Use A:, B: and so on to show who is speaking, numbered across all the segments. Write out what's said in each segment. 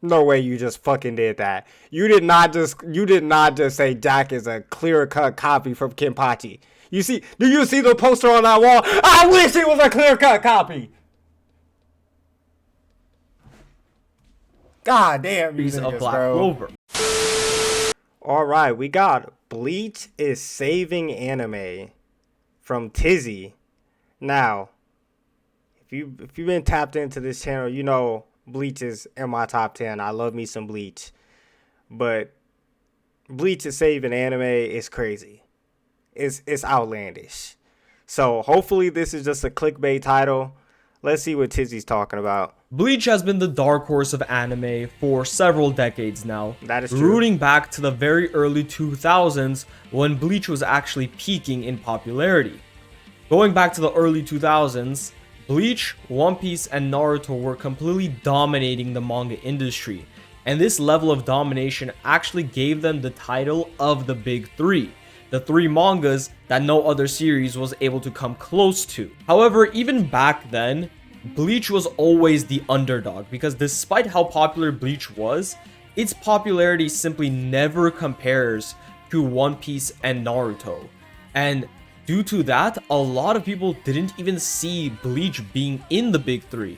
A: No way you just fucking did that. You did not just say Jack is a clear-cut copy from Kenpachi. Do you see the poster on that wall? I wish it was a clear-cut copy. God damn you
B: Piece of
A: niggas,
B: Black
A: bro.
B: Clover.
A: Alright, we got Bleach is saving anime from Tizzy. Now, if you've been tapped into this channel, you know Bleach is in my top 10. I love me some Bleach. But Bleach is saving anime is crazy. It's outlandish. So hopefully this is just a clickbait title. Let's see what Tizzy's talking about.
B: Bleach has been the dark horse of anime for several decades now.
A: That is true.
B: Rooting back to the very early 2000s when Bleach was actually peaking in popularity. Going back to the early 2000s, Bleach, One Piece, and Naruto were completely dominating the manga industry. And this level of domination actually gave them the title of the Big Three. The three mangas that no other series was able to come close to. However, even back then, Bleach was always the underdog because despite how popular Bleach was, its popularity simply never compares to One Piece and Naruto. And due to that, a lot of people didn't even see Bleach being in the Big Three.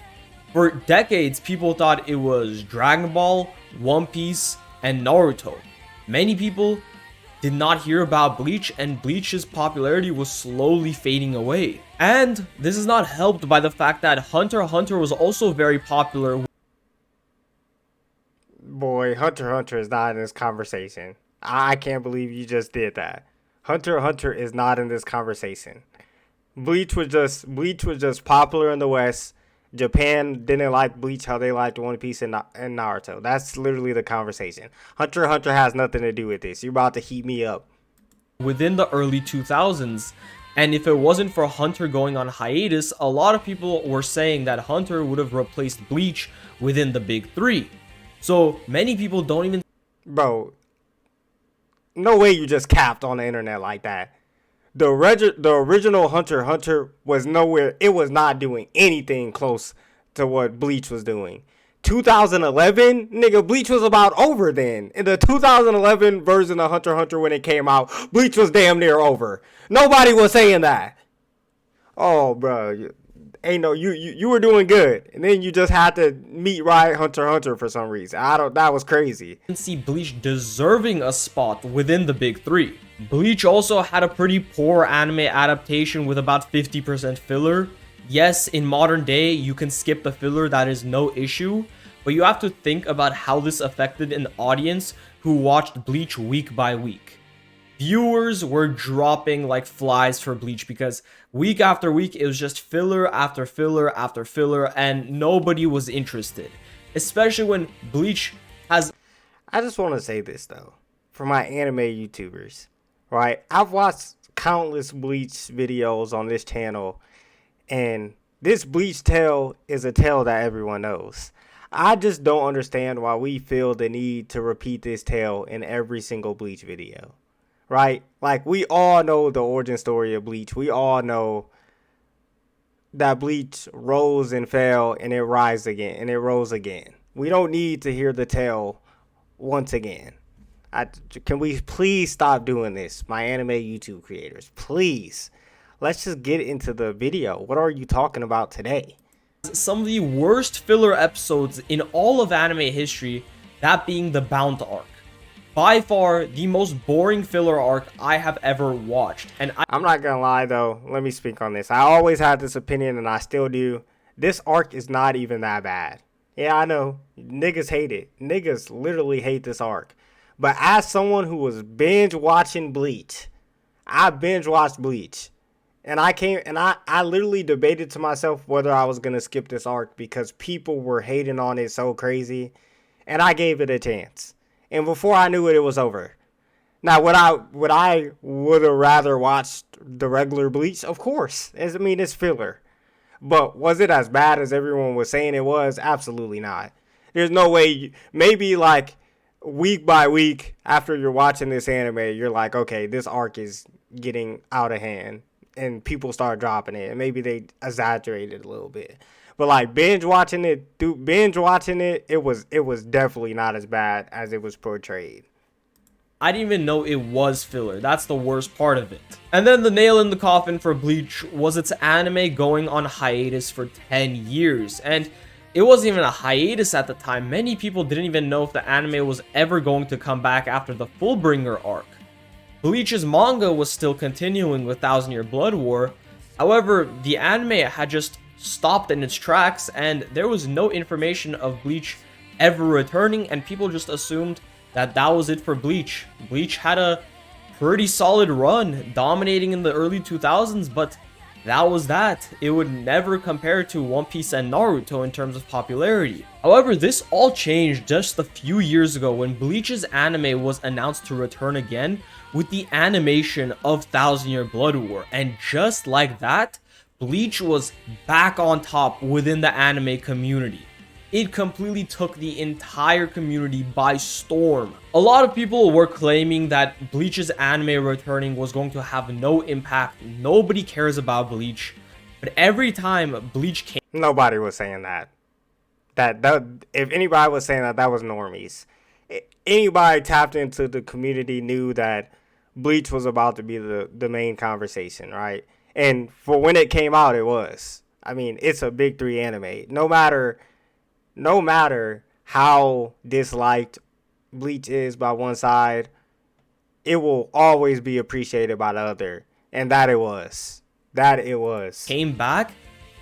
B: For decades, people thought it was Dragon Ball, One Piece, and Naruto. Many people did not hear about Bleach, and Bleach's popularity was slowly fading away. And this is not helped by the fact that Hunter x Hunter was also very popular.
A: Boy, Hunter x Hunter is not in this conversation. I can't believe you just did that. Hunter x Hunter is not in this conversation. Bleach was just popular in the West. Japan didn't like Bleach how they liked One Piece and Naruto. That's literally the conversation. Hunter x Hunter has nothing to do with this. You're about to heat me up.
B: Within the early 2000s, and if it wasn't for Hunter going on hiatus, a lot of people were saying that Hunter would have replaced Bleach within the Big Three. So many people don't even...
A: Bro, no way you just capped on the internet like that. The original Hunter x Hunter was nowhere. It was not doing anything close to what Bleach was doing. 2011, nigga, Bleach was about over then. In the 2011 version of Hunter x Hunter when it came out, Bleach was damn near over. Nobody was saying that. Oh, bro, you were doing good, and then you just had to meet Hunter x Hunter for some reason. That was crazy.
B: see Bleach deserving a spot within the Big Three. Bleach also had a pretty poor anime adaptation with about 50% filler. Yes, in modern day, you can skip the filler, that is no issue, but you have to think about how this affected an audience who watched Bleach week by week. Viewers were dropping like flies for Bleach because week after week, it was just filler after filler after filler, and nobody was interested. Especially when Bleach has...
A: I just want to say this, though, for my anime YouTubers, right? I've watched countless Bleach videos on this channel, and this Bleach tale is a tale that everyone knows. I just don't understand why we feel the need to repeat this tale in every single Bleach video, right? Like, we all know the origin story of Bleach. We all know that Bleach rose and fell, and it rise again, and it rose again. We don't need to hear the tale once again. Can we please stop doing this, my anime YouTube creators? Please. Let's just get into the video. What are you talking about today?
B: some of the worst filler episodes in all of anime history, that being the Bound arc. By far, the most boring filler arc I have ever watched. And
A: I'm not gonna lie though, let me speak on this. I always had this opinion and I still do. This arc is not even that bad. Yeah, I know. Niggas hate it. Niggas literally hate this arc. But as someone who was binge watching Bleach, I binge watched Bleach. And I literally debated to myself whether I was gonna skip this arc because people were hating on it so crazy. And I gave it a chance. And before I knew it, it was over. Now, would I have rather watched the regular Bleach? Of course. I mean, it's filler. But was it as bad as everyone was saying it was? Absolutely not. There's no way. Maybe like week by week after you're watching this anime, you're like, okay, this arc is getting out of hand. And people start dropping it. And maybe they exaggerated a little bit. But like binge watching it, it was definitely not as bad as it was portrayed.
B: I didn't even know it was filler. That's the worst part of it. And then the nail in the coffin for Bleach was its anime going on hiatus for 10 years. And it wasn't even a hiatus at the time. Many people didn't even know if the anime was ever going to come back after the Fullbringer arc. Bleach's manga was still continuing with Thousand Year Blood War. However, the anime had just stopped in its tracks and there was no information of Bleach ever returning, and people just assumed that was it for Bleach. Bleach had a pretty solid run, dominating in the early 2000s, but that was that. It would never compare to One Piece and Naruto in terms of popularity. However, this all changed just a few years ago when Bleach's anime was announced to return again with the animation of Thousand Year Blood War. And just like that, Bleach was back on top within the anime community. It completely took the entire community by storm. A lot of people were claiming that Bleach's anime returning was going to have no impact. Nobody cares about Bleach. But every time Bleach came...
A: Nobody was saying that. That if anybody was saying that was normies. Anybody tapped into the community knew that Bleach was about to be the main conversation, right? And for when it came out, it was. I mean, it's a big three anime. No matter how disliked Bleach is by one side, it will always be appreciated by the other. And that it was.
B: Came back,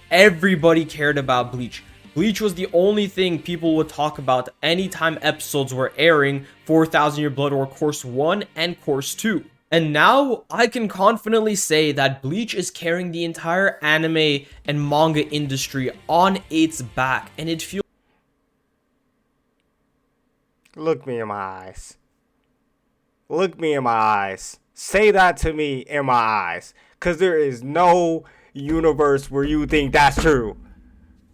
B: everybody cared about Bleach. Bleach was the only thing people would talk about anytime episodes were airing for Thousand Year Blood War Course 1 and Course 2. And now, I can confidently say that Bleach is carrying the entire anime and manga industry on its back. And it feels...
A: Look me in my eyes. Look me in my eyes. Say that to me in my eyes. Because there is no universe where you think that's true.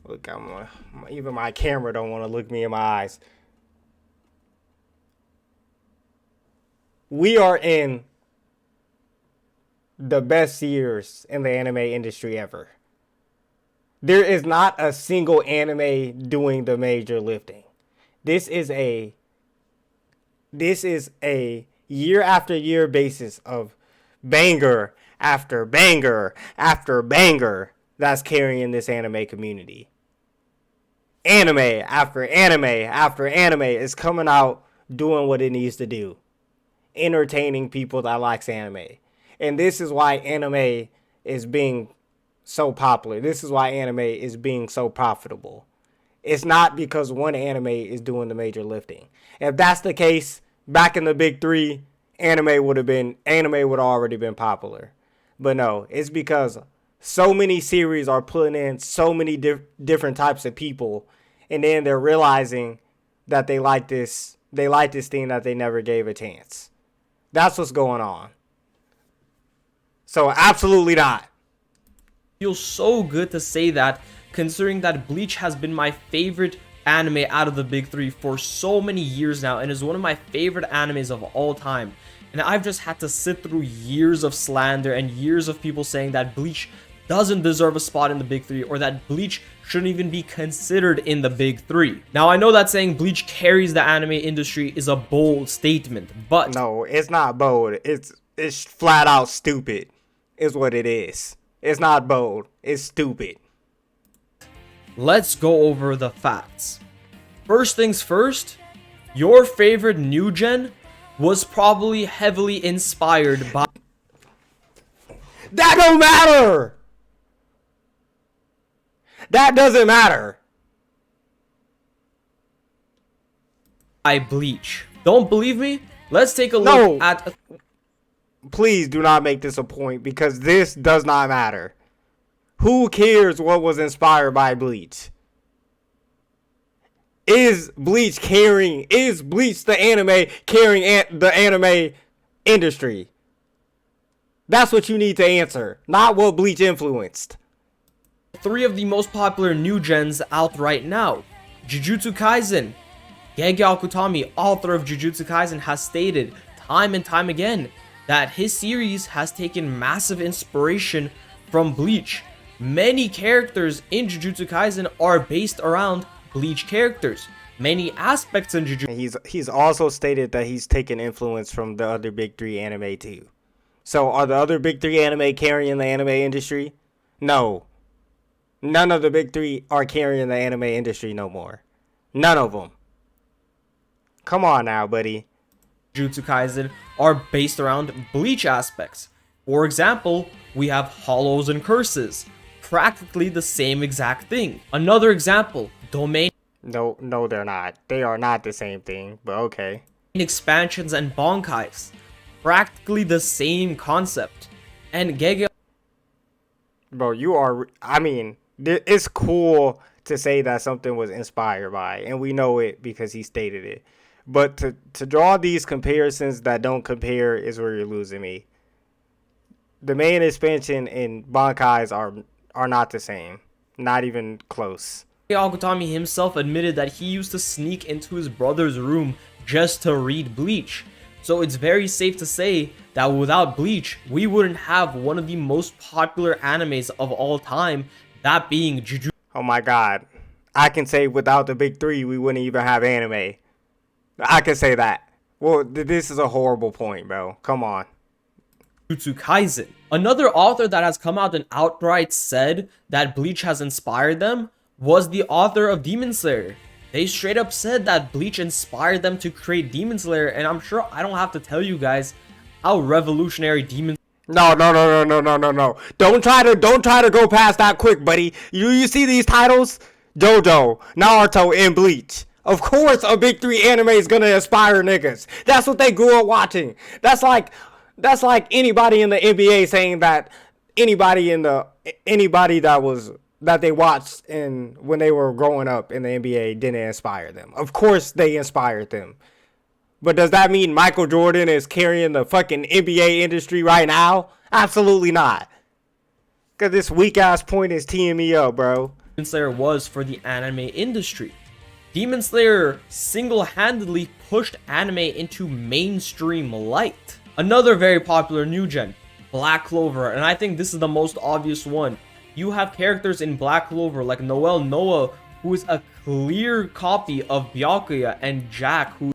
A: Look, even my camera don't want to look me in my eyes. We are in the best years in the anime industry ever. There is not a single anime doing the major lifting. This is a year after year basis of banger after banger after banger that's carrying this anime community. Anime after anime after anime is coming out doing what it needs to do. Entertaining people that likes anime. And this is why anime is being so popular. This is why anime is being so profitable. It's not because one anime is doing the major lifting. If that's the case, back in the big three, anime would have already been popular. But no, it's because so many series are pulling in so many different types of people, and then they're realizing that they like this thing that they never gave a chance. That's what's going on. So absolutely not.
B: Feels so good to say that, considering that Bleach has been my favorite anime out of the big three for so many years now and is one of my favorite animes of all time. And I've just had to sit through years of slander and years of people saying that Bleach doesn't deserve a spot in the big three, or that Bleach shouldn't even be considered in the big three. Now, I know that saying Bleach carries the anime industry is a bold statement, but...
A: No, it's not bold. It's flat out stupid is what it is. It's not bold. It's stupid.
B: Let's go over the facts. First things first, your favorite new gen was probably heavily inspired by...
A: That don't matter! That doesn't matter.
B: By Bleach. Don't believe me? Let's take a look at...
A: Please do not make this a point, because this does not matter. Who cares what was inspired by Bleach? Is Bleach the anime carrying the anime industry? That's what you need to answer, not what Bleach influenced.
B: 3 of the most popular new gens out right now. Jujutsu Kaisen. Gege Akutami, author of Jujutsu Kaisen, has stated time and time again that his series has taken massive inspiration from Bleach. Many characters in Jujutsu Kaisen are based around Bleach characters. Many aspects in Jujutsu.
A: He's also stated that he's taken influence from the other big three anime too. So are the other big three anime carrying the anime industry? No. None of the big three are carrying the anime industry no more. None of them. Come on now, buddy.
B: Jujutsu Kaisen are based around Bleach aspects. For example, we have hollows and curses. Practically the same exact thing. Another example, domain
A: No, they're not. They are not the same thing, but okay.
B: expansions and bankais. Practically the same concept. And Gege.
A: Bro, you are... I mean, it's cool to say that something was inspired by, and we know it because he stated it. But to draw these comparisons that don't compare is where you're losing me. The main expansion and bankais are not the same. Not even close.
B: Agutami himself admitted that he used to sneak into his brother's room just to read Bleach. So it's very safe to say that without Bleach, we wouldn't have one of the most popular animes of all time, that being Jujutsu.
A: Oh my god. I can say without the big three, we wouldn't even have anime. I can say that. Well, this is a horrible point, bro. Come on.
B: Jujutsu Kaisen. Another author that has come out and outright said that Bleach has inspired them was the author of Demon Slayer. They straight up said that Bleach inspired them to create Demon Slayer, and I'm sure I don't have to tell you guys how revolutionary Demon.
A: No. Don't try to go past that quick, buddy. You see these titles? JoJo, Naruto, and Bleach. Of course, a big three anime is gonna inspire niggas. That's what they grew up watching. That's like anybody in the NBA saying that anybody that they watched when they were growing up in the NBA didn't inspire them. Of course, they inspired them. But does that mean Michael Jordan is carrying the fucking NBA industry right now? Absolutely not. Because this weak-ass point is teeing me up, bro.
B: Demon Slayer was for the anime industry. Demon Slayer single-handedly pushed anime into mainstream light. Another very popular new gen, Black Clover, and I think this is the most obvious one. You have characters in Black Clover like Noel Noah, who is a clear copy of Byakuya, and Jack, who...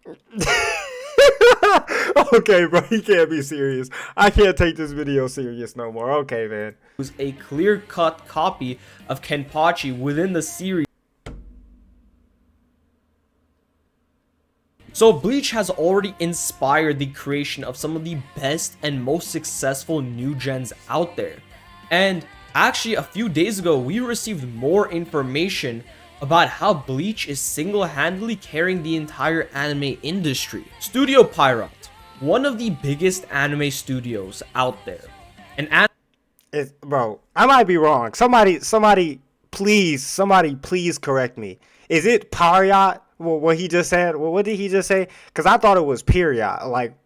A: Okay, bro, you can't be serious. I can't take this video serious no more. Okay, man.
B: Who's a clear-cut copy of Kenpachi within the series. So Bleach has already inspired the creation of some of the best and most successful new gens out there. And actually, a few days ago, we received more information about how Bleach is single-handedly carrying the entire anime industry. Studio Pierrot, one of the biggest anime studios out there.
A: Bro, I might be wrong. Somebody please correct me. Is it Pierrot? What he just said? What did he just say? Because I thought it was period. Like,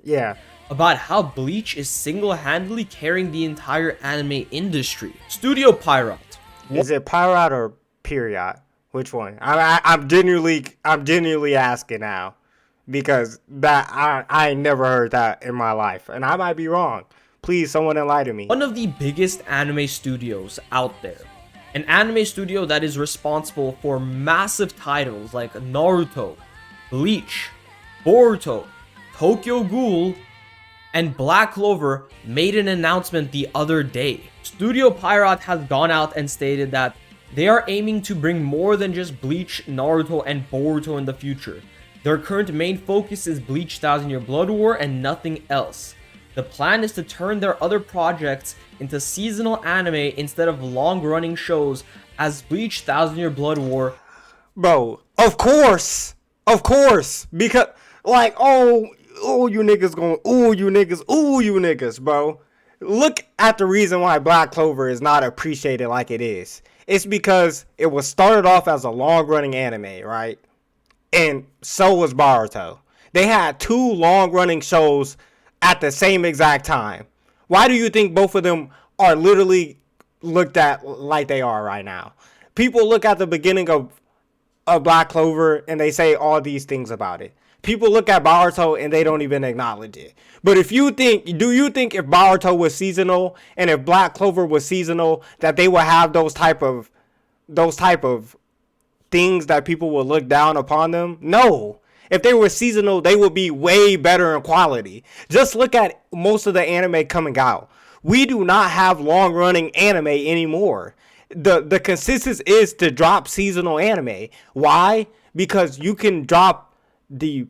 A: yeah.
B: About how Bleach is single-handedly carrying the entire anime industry. Studio Pierrot.
A: Is it Pierrot or period? Which one? I'm genuinely asking now, because I ain't never heard that in my life, and I might be wrong. Please, someone enlighten me.
B: One of the biggest anime studios out there. An anime studio that is responsible for massive titles like Naruto, Bleach, Boruto, Tokyo Ghoul, and Black Clover made an announcement the other day. Studio Pierrot has gone out and stated that they are aiming to bring more than just Bleach, Naruto, and Boruto in the future. Their current main focus is Bleach 1000 Year Blood War and nothing else. The plan is to turn their other projects into seasonal anime instead of long-running shows as Bleach 1000 Year Blood War.
A: Bro, of course, because like, you niggas, bro. Look at the reason why Black Clover is not appreciated like it is. It's because it was started off as a long-running anime, right? And so was Boruto. They had two long-running shows at the same exact time. Why do you think both of them are literally looked at like they are right now? People look at the beginning of of Black Clover and they say all these things about it. People look at Boruto and they don't even acknowledge it. But do you think if Boruto was seasonal and if Black Clover was seasonal, that they would have those type of things that people will look down upon them? No. If they were seasonal, they would be way better in quality. Just look at most of the anime coming out. We do not have long-running anime anymore. The consensus is to drop seasonal anime. Why? Because you can drop the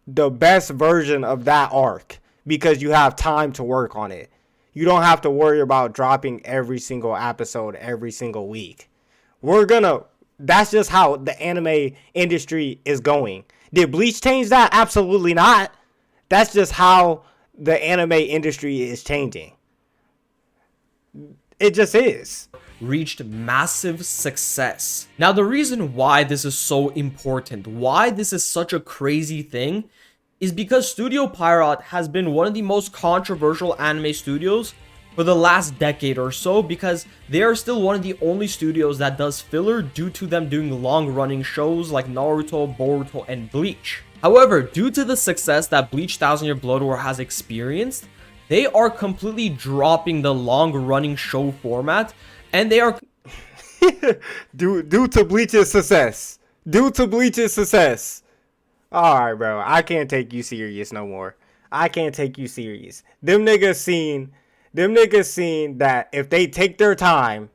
A: best version of that arc because you have time to work on it. You don't have to worry about dropping every single episode every single week. That's just how the anime industry is going. Did Bleach change that? Absolutely not. That's just how the anime industry is changing. It just is.
B: Reached massive success. Now, the reason why this is so important, why this is such a crazy thing, is because Studio Pierrot has been one of the most controversial anime studios for the last decade or so, because they are still one of the only studios that does filler due to them doing long-running shows like Naruto, Boruto, and Bleach. However, due to the success that Bleach Thousand Year Blood War has experienced, they are completely dropping the long-running show format, and they are
A: due to Bleach's success. Due to Bleach's success. Alright, bro. I can't take you serious no more. I can't take you serious. Them niggas seen that if they take their time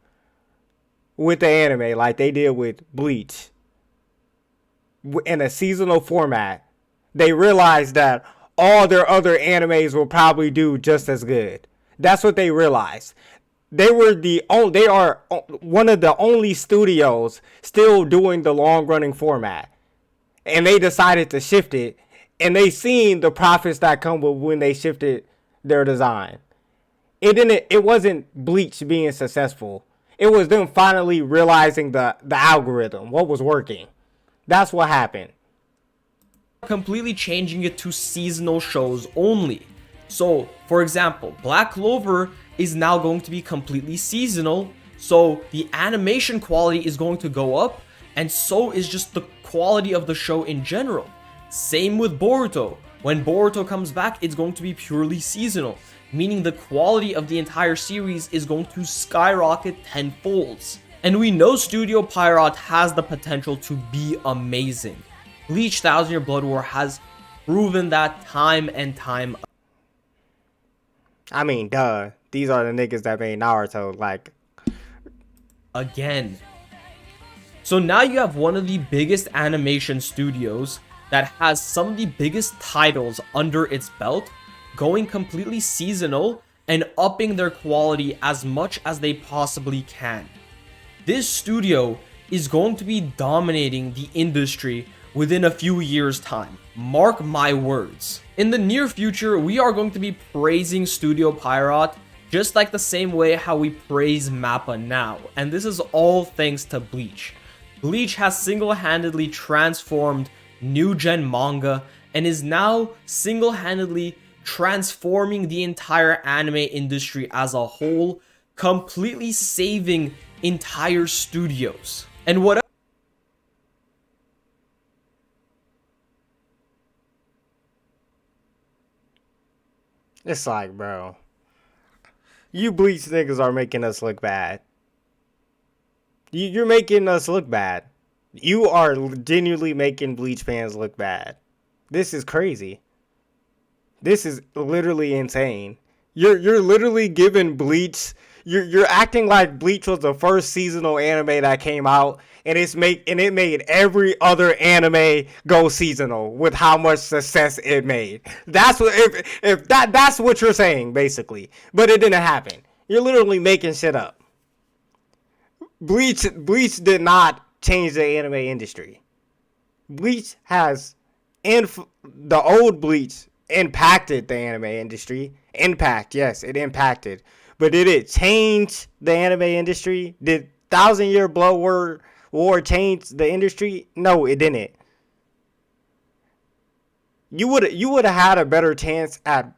A: with the anime like they did with Bleach in a seasonal format, they realized that all their other animes will probably do just as good. That's what they realized. They are one of the only studios still doing the long-running format. And they decided to shift it. And they seen the profits that come with when they shifted their design. It wasn't Bleach being successful. It was them finally realizing the algorithm, what was working. That's what happened.
B: completely changing it to seasonal shows only. So, for example, Black Clover is now going to be completely seasonal, so the animation quality is going to go up, and so is just the quality of the show in general. Same with Boruto. When Boruto comes back, it's going to be purely seasonal, meaning the quality of the entire series is going to skyrocket tenfolds. And we know Studio Pierrot has the potential to be amazing. Bleach Thousand Year Blood War has proven that time and time.
A: I mean, duh. These are the niggas that made Naruto, like,
B: Again. So now you have one of the biggest animation studios that has some of the biggest titles under its belt, going completely seasonal and upping their quality as much as they possibly can. This studio is going to be dominating the industry within a few years' time. Mark my words. In the near future, we are going to be praising Studio Pierrot just like the same way how we praise Mappa now. And this is all thanks to Bleach. Bleach has single-handedly transformed new gen manga and is now single-handedly transforming the entire anime industry as a whole, completely saving entire studios. And what
A: it's like, bro, you Bleach niggas are making us look bad. You're making us look bad. You are genuinely making Bleach fans look bad. This is crazy. This is literally insane. You're literally giving Bleach. You're acting like Bleach was the first seasonal anime that came out, and it made every other anime go seasonal with how much success it made. That's what if that's what you're saying basically. But it didn't happen. You're literally making shit up. Bleach did not change the anime industry. Bleach has the old Bleach impacted the anime industry. Impact, yes, it impacted. But did it change the anime industry? Did Thousand Year Blood War change the industry? No, it didn't. You would have had a better chance at.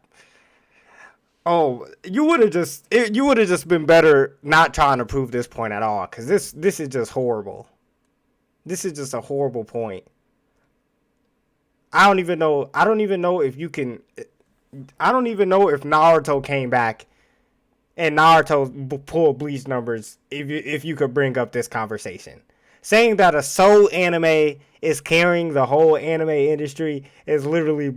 A: Oh, you would have just been better not trying to prove this point at all, because this is just horrible. This is just a horrible point. I don't even know. I don't even know if you can. I don't even know if Naruto came back and Naruto pulled Bleach numbers. If you could bring up this conversation, saying that a sole anime is carrying the whole anime industry is literally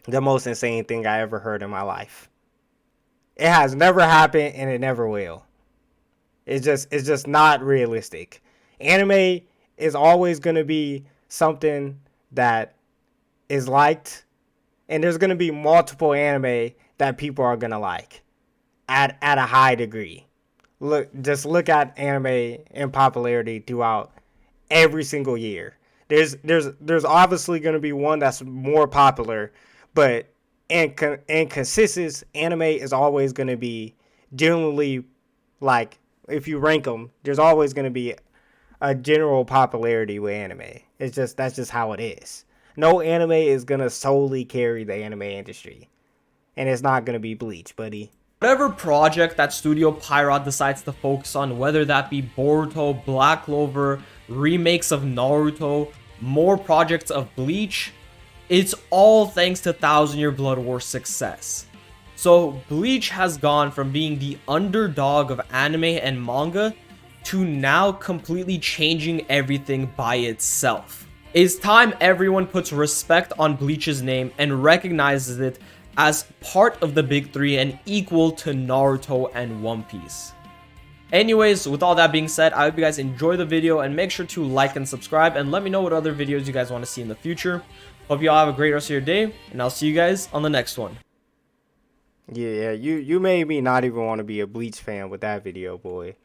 A: the most insane thing I ever heard in my life. It has never happened and it never will. It's just not realistic. Anime is always going to be something that is liked, and there's going to be multiple anime that people are going to like at a high degree. Just look at anime in popularity throughout every single year. There's obviously going to be one that's more popular, but in consistency, anime is always going to be generally, like, if you rank them, there's always going to be a general popularity with anime. That's just how it is. No anime is going to solely carry the anime industry, and it's not going to be Bleach, buddy.
B: Whatever project that Studio Pierrot decides to focus on, whether that be Boruto, Black Clover, remakes of Naruto, more projects of Bleach, it's all thanks to Thousand Year Blood War's success. So Bleach has gone from being the underdog of anime and manga to now completely changing everything by itself. It's time everyone puts respect on Bleach's name and recognizes it as part of the big three and equal to Naruto and One Piece. Anyways, with all that being said, I hope you guys enjoy the video and make sure to like and subscribe and let me know what other videos you guys want to see in the future. Hope you all have a great rest of your day, and I'll see you guys on the next one.
A: Yeah, you made me not even want to be a Bleach fan with that video, boy.